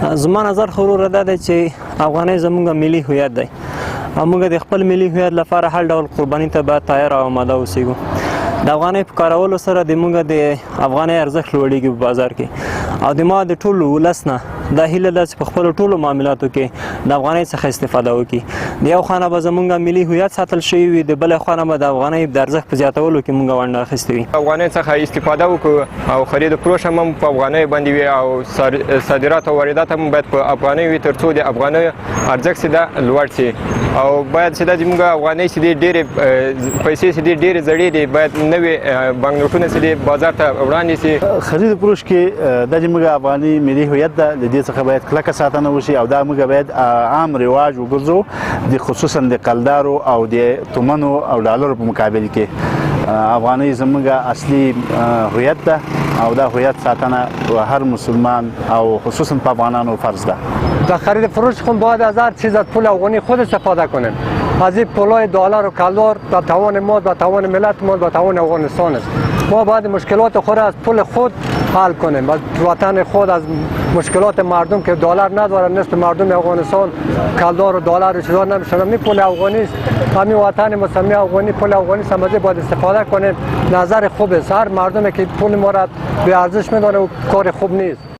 زما نظر خو وروره دا دی چې افغانۍ زموږ ملي هویت دی او موږ د خپل ملي هویت لپاره هر ډول قرباني ته باید تیار او آماده اوسېږو. د افغانۍ په کارولو سره د موږ د افغانۍ ارزښت لوړېږي په بازار کې او د ما د ټولو ولس نه دا هیله ده چې په خپلو ټولو معاملاتو کې د افغانۍ څخه استفاده وکړي. د یو خوا نه به زموږ ملي هویت ساتل شوی وي، د بلې خوا نه به د افغانۍ د ارزښت په زیاتولو کې موږ ونډه اخیستې وي. افغانۍ څخه استفاده وکړو او خرید و فروش هم په افغانۍ باندې وي او صادرات او واردات هم باید په افغانۍ وي، ترڅو د افغانۍ ارزښت چې ده لوړ شي او باید چې دا زموږ افغانۍ چې دي ډېرې پیسې چې دي ډېرې زړې دي، باید نوې بانکنوټونه چې دي بازار ته وړاندې شي. خرید و فروش کې دا زموږ افغاني ملي هویت ده، د دې څخه باید کلکه ساتنه وشي او دا موږ باید عام رواج وګرځو، د خصوصا د قلدارو او د تومنو او ډالرو په مقابل کې. افغانۍ زموږ اصلي هویت ده او دا هویت ساتنه هر مسلمان او خصوصا په افغانانو فرض ده. در خرید فروش خود باید از هر چیز از پول افغانی خود استفاده کنیم. از این پولای دلار و کلدار به توان ما، به توان ملت ما، به توان افغانستان است. ما باید مشکلات خود از پول خود حل کنیم، از وطن خود، از مشکلات مردم که دلار نداره، نصف مردم افغانستان کلدار و دلار و چیزا نمیشن. می پول افغانی است، همین وطن مسمی افغانی پول افغانی سمجه باید استفاده کنیم. نظر خوب است، هر مردمی که پول ما را به ارزش میدونه و کار خوب نیست.